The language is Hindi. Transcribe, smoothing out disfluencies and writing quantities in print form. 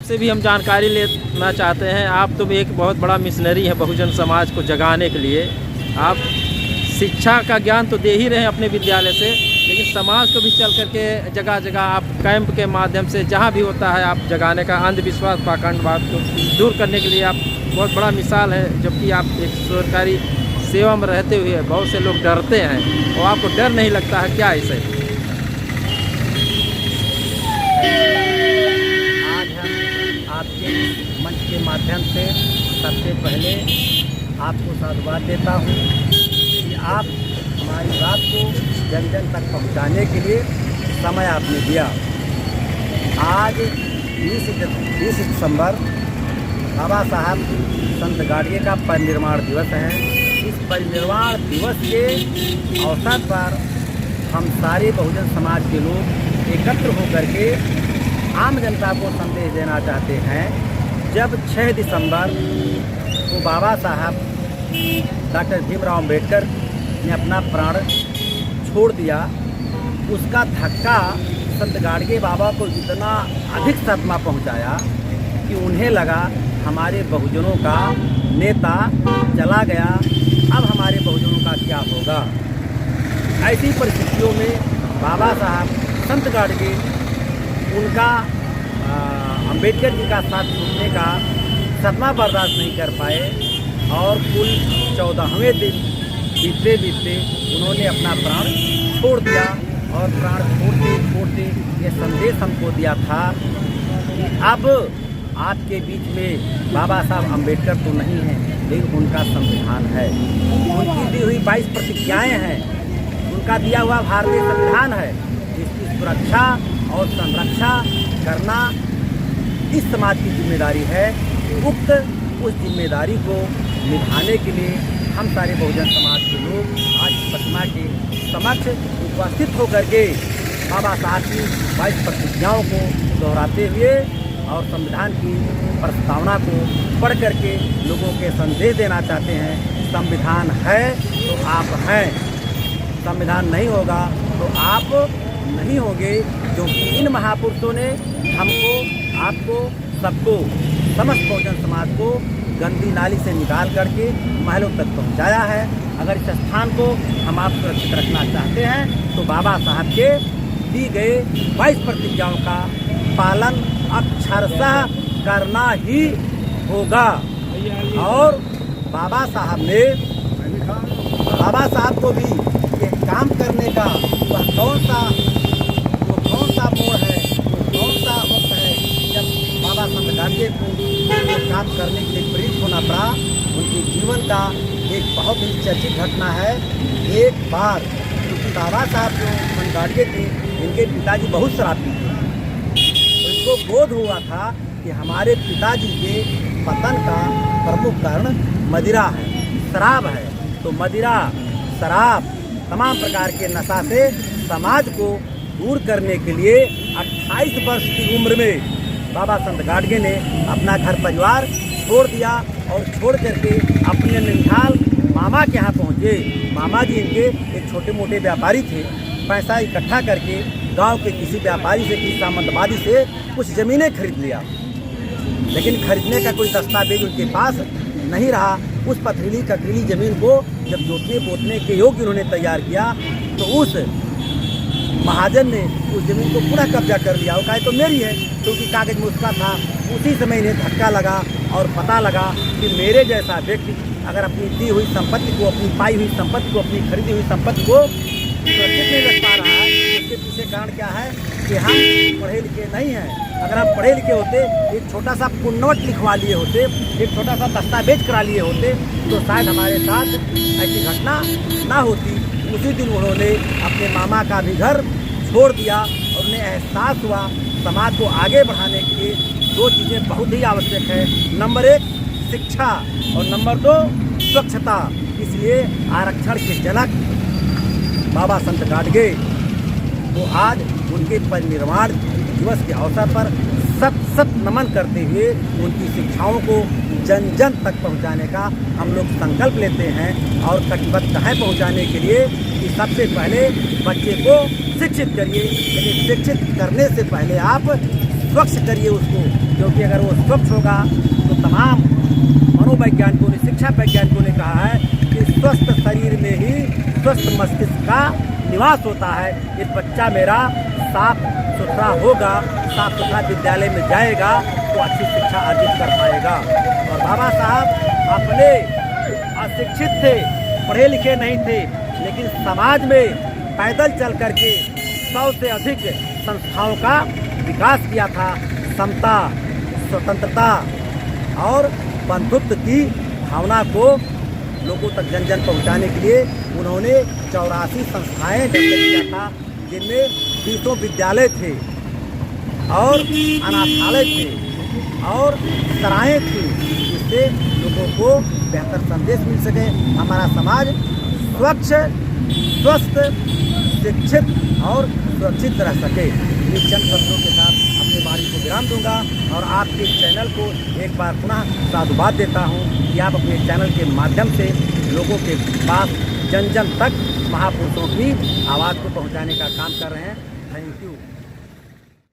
आपसे भी हम जानकारी लेना चाहते हैं। आप तो एक बहुत बड़ा मिशनरी है बहुजन समाज को जगाने के लिए। आप शिक्षा का ज्ञान तो दे ही रहे हैं अपने विद्यालय से, लेकिन समाज को भी चल करके जगह जगह आप कैंप के माध्यम से जहाँ भी होता है आप जगाने का, अंधविश्वास पाखंडवाद को दूर करने के लिए आप बहुत बड़ा मिसाल है। जबकि आप एक सरकारी सेवा में रहते हुए बहुत से लोग डरते हैं और आपको डर नहीं लगता है, क्या इसे? आज हम आपके मंच के माध्यम से सबसे पहले आपको साधुवाद देता हूँ कि आप हमारी बात को जन जन तक पहुँचाने के लिए समय आपने दिया। आज 20 दिसंबर बाबा साहब संत गाडगे का परिनिर्वाण दिवस है। इस परिनिर्वाण दिवस के अवसर पर हम सारे बहुजन समाज के लोग एकत्र होकर के आम जनता को संदेश देना चाहते हैं। जब 6 दिसंबर को बाबा साहब डॉक्टर भीमराव अम्बेडकर ने अपना प्राण छोड़ दिया, उसका धक्का संत गाडगे बाबा को इतना अधिक सदमा पहुंचाया कि उन्हें लगा हमारे बहुजनों का नेता चला गया, अब हमारे बहुजनों का क्या होगा। ऐसी परिस्थितियों में बाबा साहब संत गाडगे उनका अम्बेडकर जी का साथ छूटने का सदमा बर्दाश्त नहीं कर पाए और कुल 14वें दिन बीतते बीतते उन्होंने अपना प्राण छोड़ दिया। और प्राण छोड़ते ये संदेश हमको दिया था कि अब आपके बीच में बाबा साहब अम्बेडकर तो नहीं हैं, लेकिन उनका संविधान है, उनकी दी हुई 22 प्रतिज्ञाएँ हैं, उनका दिया हुआ भारतीय संविधान है, जिसकी सुरक्षा और संरक्षा करना इस समाज की जिम्मेदारी है। उस जिम्मेदारी को निभाने के लिए हम सारे बहुजन समाज के लोग आज प्रतिमा के समक्ष उपस्थित होकर के बाबा साहब की 22 प्रतिज्ञाओं को दोहराते हुए और संविधान की प्रस्तावना को पढ़ करके लोगों के संदेश देना चाहते हैं। संविधान है तो आप हैं, संविधान नहीं होगा तो आप नहीं होंगे। क्योंकि इन महापुरुषों ने हमको, आपको, सबको, समस्त बहुजन समाज को गंदी नाली से निकाल करके महलों तक पहुंचाया है। अगर इस स्थान को हम आप सुरक्षित रखना चाहते हैं तो बाबा साहब के दी गए 22 प्रतिज्ञाओं का पालन अक्षरशः करना ही होगा। और बाबा साहब को भी ये काम करने का वह कौन सा मोड़ है, कौन सा वक्त है जब बाबा संत गाडगे को काम करने के लिए प्रेरित होना पड़ा। उनके जीवन का एक बहुत ही चर्चित घटना है। एक बार क्योंकि बाबा साहब जो संत गाडगे थे, इनके पिताजी बहुत शराबी थे, तो इनको बोध हुआ था कि हमारे पिताजी के पतन का प्रमुख कारण मदिरा है, शराब है। तो मदिरा, शराब, तमाम प्रकार के नशा से समाज को दूर करने के लिए 28 वर्ष की उम्र में बाबा संत गाडगे ने अपना घर परिवार छोड़ दिया और छोड़ करके अपने ननिहाल मामा के यहाँ पहुँचे। मामा जी इनके एक छोटे मोटे व्यापारी थे। पैसा इकट्ठा करके गांव के किसी व्यापारी से, किसी सामंतवादी से कुछ ज़मीनें खरीद लिया, लेकिन खरीदने का कोई दस्तावेज उनके पास नहीं रहा। उस पथरीली ककरीली ज़मीन को जब जोतने बोतने के योग्य उन्होंने तैयार किया तो उस महाजन ने उस ज़मीन को पूरा कब्जा कर लिया। वो कहा तो मेरी है, क्योंकि कागज में उसका था। उसी समय इन्हें धक्का लगा और पता लगा कि मेरे जैसा व्यक्ति अगर अपनी दी हुई संपत्ति को, अपनी पाई हुई संपत्ति को, अपनी खरीदी हुई संपत्ति को सुरक्षित नहीं रख पा रहा है, इसके पीछे कारण क्या है कि हम पढ़े लिखे नहीं हैं। अगर हम पढ़े लिखे होते, एक छोटा सा पुण्यवट लिखवा लिए होते, एक छोटा सा दस्तावेज करा लिए होते, तो शायद हमारे साथ ऐसी घटना ना होती। उसी दिन उन्होंने अपने मामा का भी घर छोड़ दिया और उन्हें एहसास हुआ समाज को आगे बढ़ाने के लिए 2 चीज़ें बहुत ही आवश्यक है। नंबर 1 शिक्षा और नंबर 2 स्वच्छता। इसलिए आरक्षण के जनक बाबा संत गाडगे को आज उनके परिनिर्वाण दिवस के अवसर पर सत नमन करते हुए उनकी शिक्षाओं को जन जन तक पहुंचाने का हम लोग संकल्प लेते हैं और कटिबद्ध हैं पहुंचाने के लिए कि सबसे पहले बच्चे को शिक्षित करिए, लेकिन शिक्षित करने से पहले आप स्वच्छ करिए उसको। क्योंकि अगर वो स्वच्छ होगा तो तमाम मनोवैज्ञानिकों ने, शिक्षा वैज्ञानिकों ने कहा है कि स्वस्थ शरीर में ही स्वस्थ मस्तिष्क का निवास होता है। एक बच्चा मेरा साफ सुथरा होगा, साफ सुथरा विद्यालय में जाएगा तो अच्छी शिक्षा अर्जित कर पाएगा। और बाबा साहब अपने अशिक्षित थे, पढ़े लिखे नहीं थे, लेकिन समाज में पैदल चल करके 100 से अधिक संस्थाओं का विकास किया था। समता, स्वतंत्रता और बंधुत्व की भावना को लोगों तक जन जन पहुँचाने के लिए उन्होंने 84 संस्थाएं डेवलप किया था, जिनमें 20 विद्यालय थे और अनाथालय थे और सराहें थी, जिससे लोगों को बेहतर संदेश मिल सके, हमारा समाज स्वच्छ, स्वस्थ, शिक्षित और सुरक्षित रह सके। इन चंद शब्दों के साथ अपनी वाणी को विराम दूंगा और आपके चैनल को एक बार पुनः साधुवाद देता हूं कि आप अपने चैनल के माध्यम से लोगों के पास जन जन तक महापुरुषों की आवाज़ को पहुंचाने का काम कर रहे हैं। Thank you.